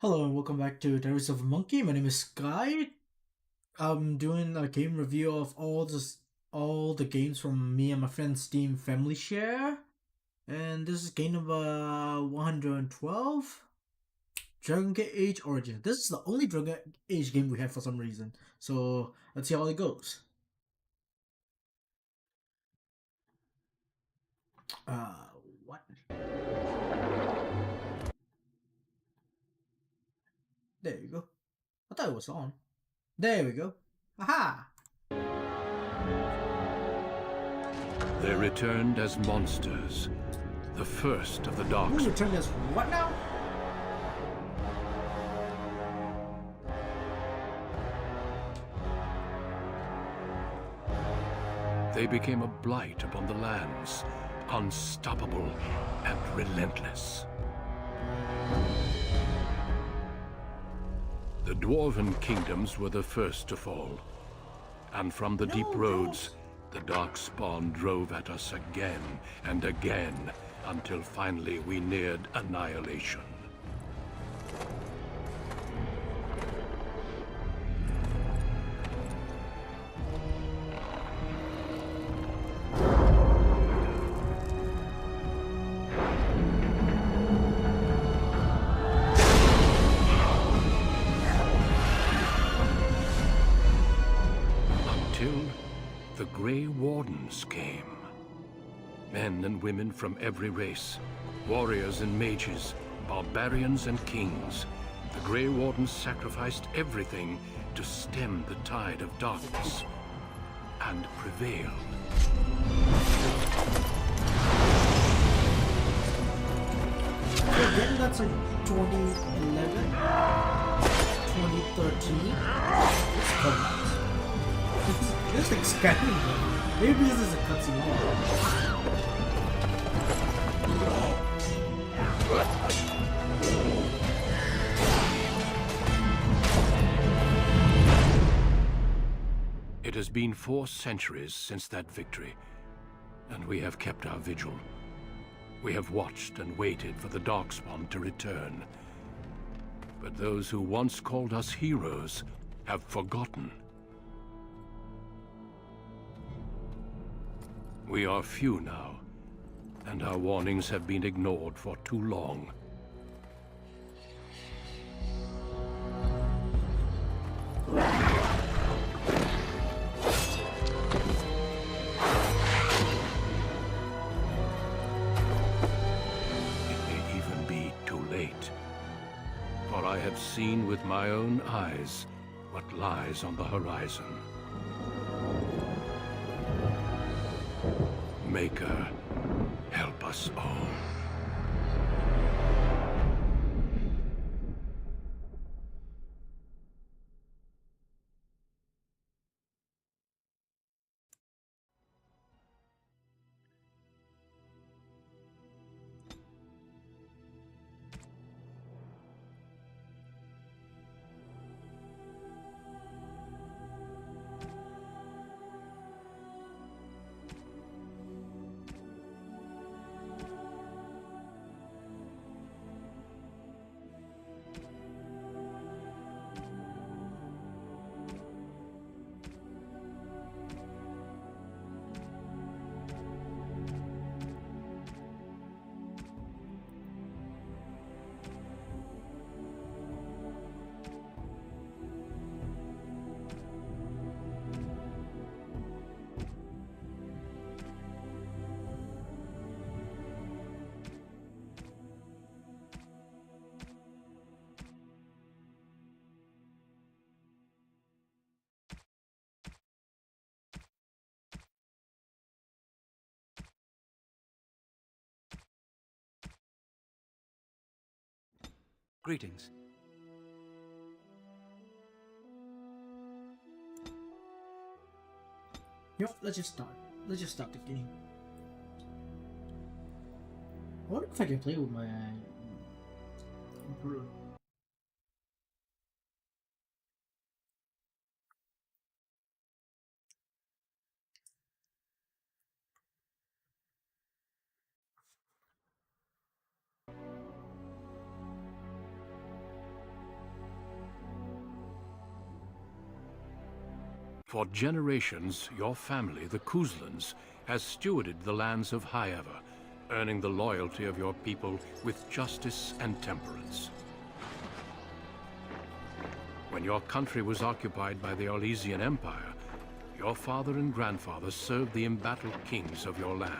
Hello and welcome back to Diaries of a Monkey. My name is Sky. I'm doing a game review of all the games from me and my friend's Steam Family Share. And this is game number 112, Dragon Age Origin. This is the only Dragon Age game we have for some reason. So let's see how it goes. Uh, what? There you go. I thought it was on. There we go. Aha! They returned as monsters, the first of the Who Dark. returned as what now? They became a blight upon the lands, unstoppable and relentless. The dwarven kingdoms were the first to fall, and from the deep roads, the Darkspawn drove at us again and again, until finally we neared annihilation. Until the Grey Wardens came. Men and women from every race, warriors and mages, barbarians and kings. The Grey Wardens sacrificed everything to stem the tide of darkness, and prevailed. So then that's in 2011, 2013. It's come out. This thing's scanning. Maybe this is a cutscene. It has been 4 centuries since that victory, and we have kept our vigil. We have watched and waited for the Darkspawn to return. But those who once called us heroes have forgotten. We are few now, and our warnings have been ignored for too long. It may even be too late, for I have seen with my own eyes what lies on the horizon. Maker, help us all. Greetings. Yep, let's just start. Let's just start the game. I wonder if I can play with my controller. For generations, your family, the Kuzlans, has stewarded the lands of Highever, earning the loyalty of your people with justice and temperance. When your country was occupied by the Orlesian Empire, your father and grandfather served the embattled kings of your land.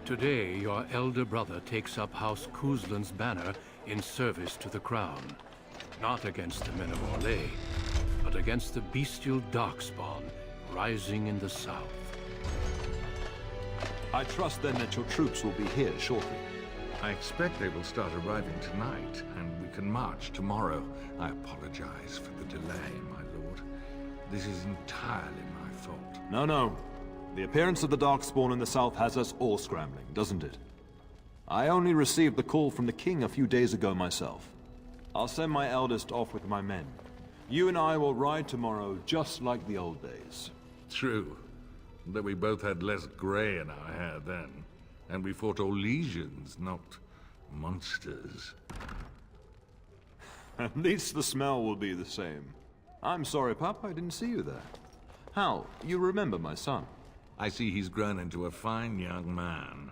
Today, your elder brother takes up House Kuzlan's banner in service to the crown, not against the men of Orlais, but against the bestial Darkspawn rising in the south. I trust then that your troops will be here shortly. I expect they will start arriving tonight, and we can march tomorrow. I apologize for the delay, my lord. This is entirely my fault. No. The appearance of the Darkspawn in the south has us all scrambling, doesn't it? I only received the call from the king a few days ago myself. I'll send my eldest off with my men. You and I will ride tomorrow just like the old days. True. Though we both had less grey in our hair then. And we fought Orlesians, not monsters. At least the smell will be the same. I'm sorry, Pup, I didn't see you there. Hal, you remember my son? I see he's grown into a fine young man.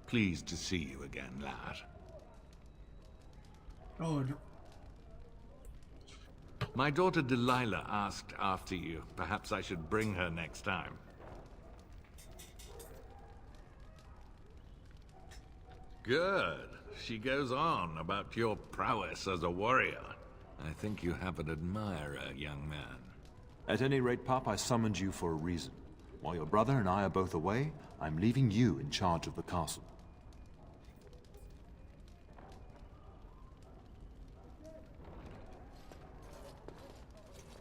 Pleased to see you again, lad. Oh, no. My daughter Delilah asked after you. Perhaps I should bring her next time. Good. She goes on about your prowess as a warrior. I think you have an admirer, young man. At any rate, Pup, I summoned you for a reason. While your brother and I are both away, I'm leaving you in charge of the castle.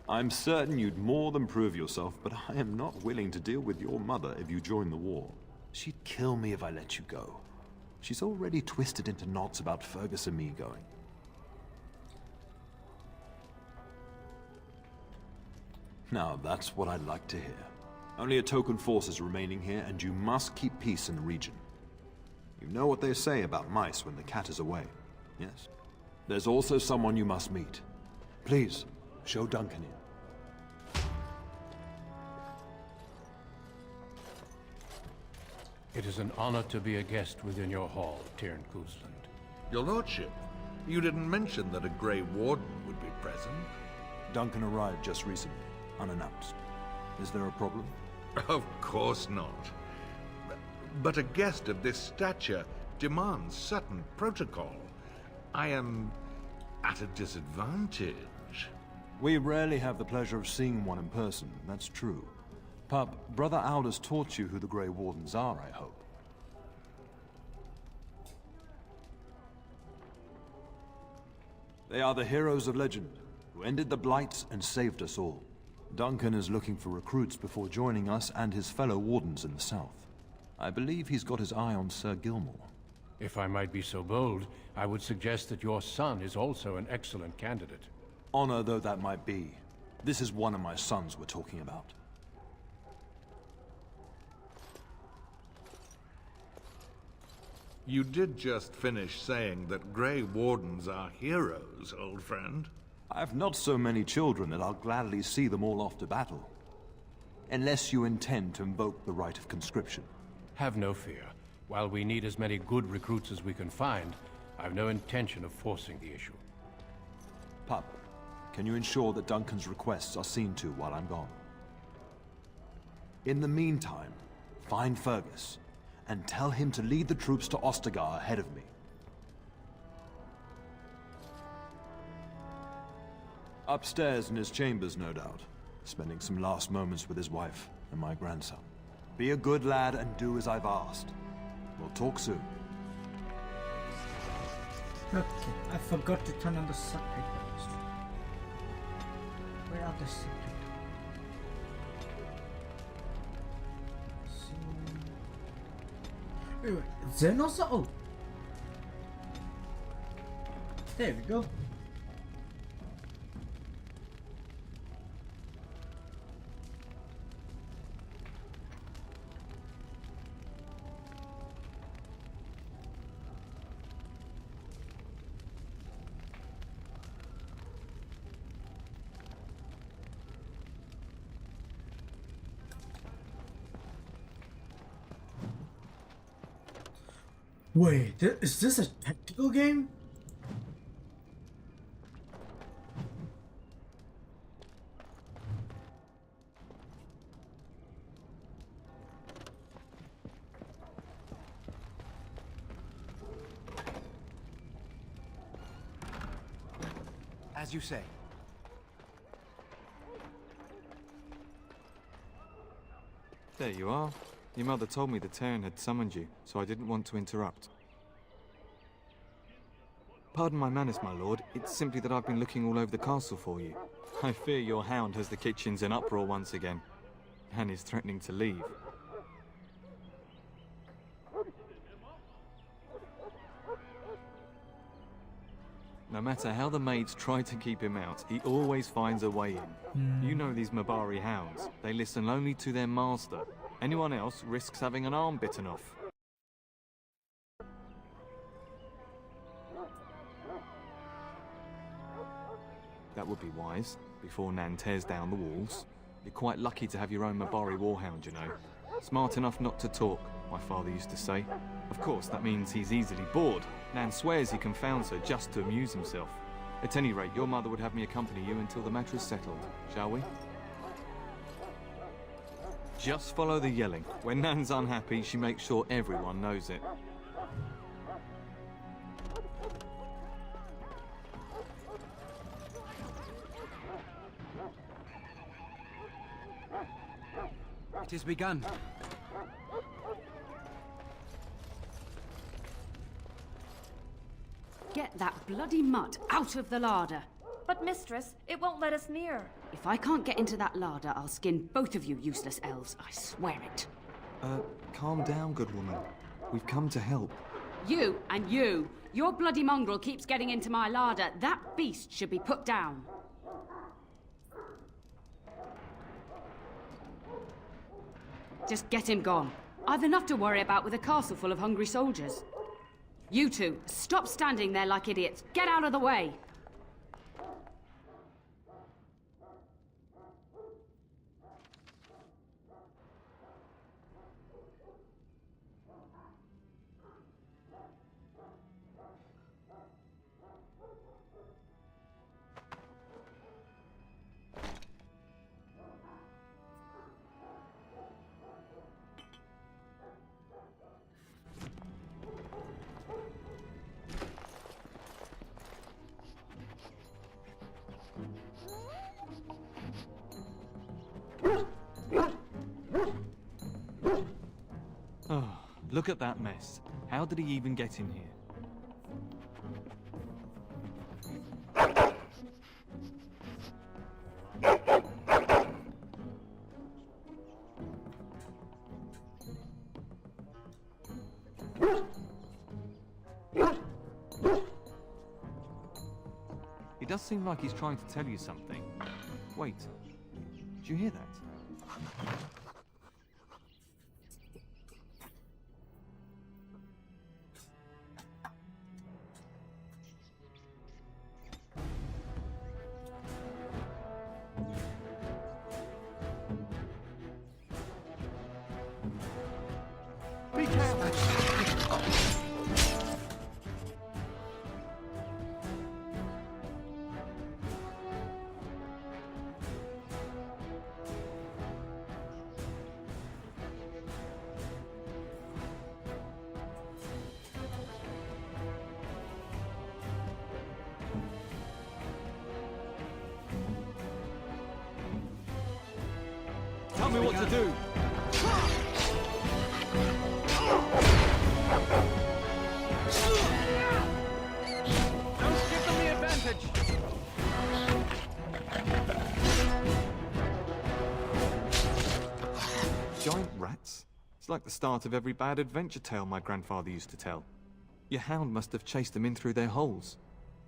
I'm certain you'd more than prove yourself, but I am not willing to deal with your mother if you join the war. She'd kill me if I let you go. She's already twisted into knots about Fergus and me going. Now, that's what I'd like to hear. Only a token force is remaining here, and you must keep peace in the region. You know what they say about mice when the cat is away, yes? There's also someone you must meet. Please, show Duncan in. It is an honor to be a guest within your hall, Tyrn Kuzland. Your lordship, you didn't mention that a Grey Warden would be present. Duncan arrived just recently, unannounced. Is there a problem? Of course not. But a guest of this stature demands certain protocol. I am at a disadvantage. We rarely have the pleasure of seeing one in person, that's true. Pup, Brother Aldous taught you who the Grey Wardens are, I hope. They are the heroes of legend, who ended the Blights and saved us all. Duncan is looking for recruits before joining us and his fellow Wardens in the south. I believe he's got his eye on Sir Gilmore. If I might be so bold, I would suggest that your son is also an excellent candidate. Honor though that might be, this is one of my sons we're talking about. You did just finish saying that Grey Wardens are heroes, old friend. I've not so many children that I'll gladly see them all off to battle. Unless you intend to invoke the right of conscription. Have no fear. While we need as many good recruits as we can find, I've no intention of forcing the issue. Pup, can you ensure that Duncan's requests are seen to while I'm gone? In the meantime, find Fergus, and tell him to lead the troops to Ostagar ahead of me. Upstairs in his chambers, no doubt, spending some last moments with his wife and my grandson. Be a good lad and do as I've asked. We'll talk soon. Okay, I forgot to turn on the subtitles. Where are the subtitles? Wait, Xenos? Oh! There we go. Wait, is this a tactical game? As you say. There you are. Your mother told me the Terran had summoned you, so I didn't want to interrupt. Pardon my manners, my lord. It's simply that I've been looking all over the castle for you. I fear your hound has the kitchens in uproar once again, and is threatening to leave. No matter how the maids try to keep him out, he always finds a way in. You know these Mabari hounds. They listen only to their master. Anyone else risks having an arm bitten off. That would be wise, before Nan tears down the walls. You're quite lucky to have your own Mabari warhound, you know. Smart enough not to talk, my father used to say. Of course, that means he's easily bored. Nan swears he confounds her just to amuse himself. At any rate, your mother would have me accompany you until the matter is settled, shall we? Just follow the yelling. When Nan's unhappy, she makes sure everyone knows it. It has begun. Get that bloody mutt out of the larder. But mistress, it won't let us near. If I can't get into that larder, I'll skin both of you useless elves. I swear it. Calm down, good woman. We've come to help. You and you. Your bloody mongrel keeps getting into my larder. That beast should be put down. Just get him gone. I've enough to worry about with a castle full of hungry soldiers. You two, stop standing there like idiots. Get out of the way! Oh, look at that mess. How did he even get in here? It does seem like he's trying to tell you something. Wait, did you hear that? Be careful! Tell me what to do! Don't give them the advantage! Giant rats? It's like the start of every bad adventure tale my grandfather used to tell. Your hound must have chased them in through their holes.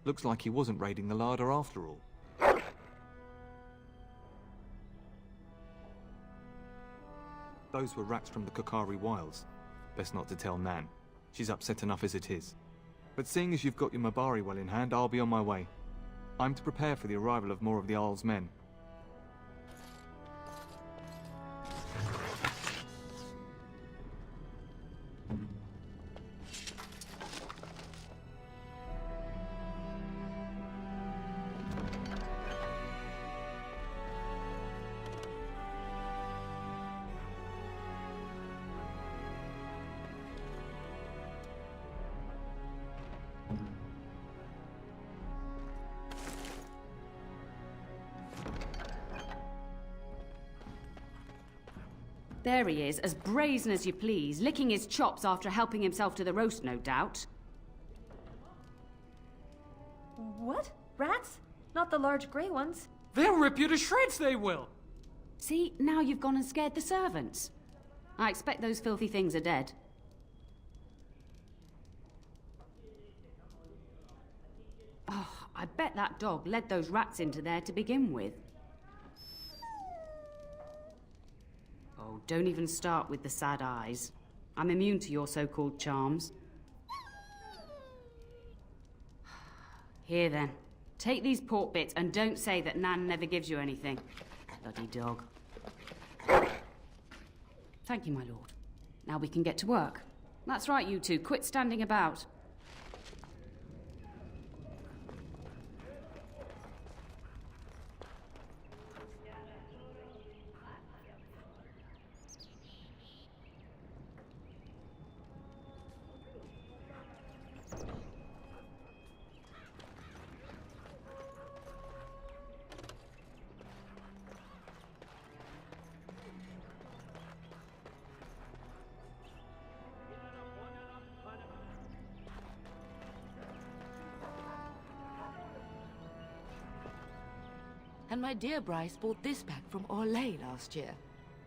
Looks like he wasn't raiding the larder after all. Those were rats from the Kokari Wilds. Best not to tell Nan. She's upset enough as it is. But seeing as you've got your Mabari well in hand, I'll be on my way. I'm to prepare for the arrival of more of the Arl's men. There he is, as brazen as you please, licking his chops after helping himself to the roast, no doubt. What? Rats? Not the large grey ones. They'll rip you to shreds, they will! See, now you've gone and scared the servants. I expect those filthy things are dead. Oh, I bet that dog led those rats into there to begin with. Oh, don't even start with the sad eyes. I'm immune to your so-called charms. Here then, take these pork bits and don't say that Nan never gives you anything. Bloody dog. Thank you, my lord. Now we can get to work. That's right, you two. Quit standing about. And my dear Bryce bought this back from Orlais last year.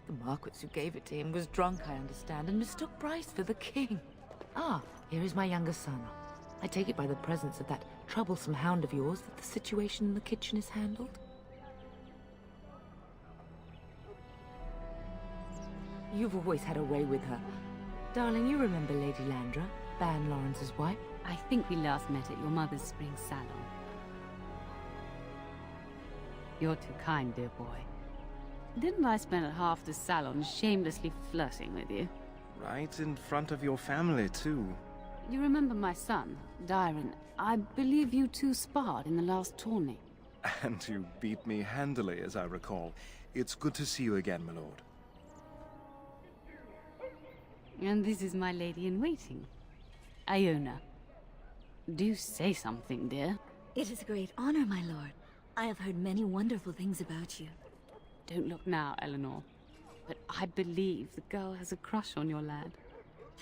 The Marquess who gave it to him was drunk, I understand, and mistook Bryce for the king. Ah, here is my younger son. I take it by the presence of that troublesome hound of yours that the situation in the kitchen is handled? You've always had a way with her. Darling, you remember Lady Landra, Ban Lawrence's wife? I think we last met at your mother's spring salon. You're too kind, dear boy. Didn't I spend half the salon shamelessly flirting with you? Right in front of your family, too. You remember my son, Dyron? I believe you two sparred in the last tourney. And you beat me handily, as I recall. It's good to see you again, my lord. And this is my lady-in-waiting, Iona. Do say something, dear. It is a great honor, my lord. I have heard many wonderful things about you. Don't look now, Eleanor. But I believe the girl has a crush on your lad.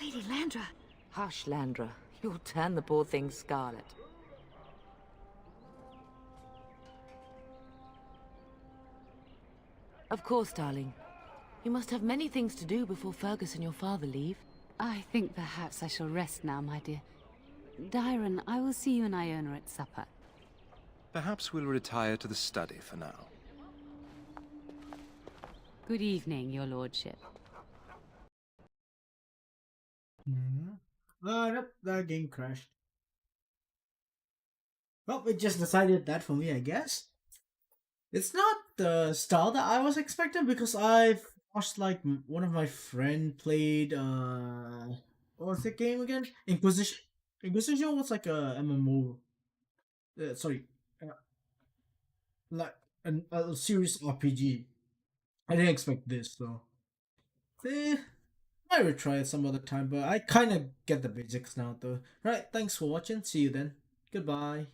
Lady Landra! Hush, Landra. You'll turn the poor thing scarlet. Of course, darling. You must have many things to do before Fergus and your father leave. I think perhaps I shall rest now, my dear. Dyron, I will see you and Iona at supper. Perhaps we'll retire to the study for now. Good evening, your lordship. Nope, the game crashed. Well, it just decided that for me, I guess. It's not the style that I was expecting because I've watched like one of my friend played what was the game again? Inquisition. Inquisition was like a MMO. Sorry, like a serious RPG. I didn't expect this, so I will try it some other time. But I kind of get the basics now, though. Right, thanks for watching. See you then. Goodbye.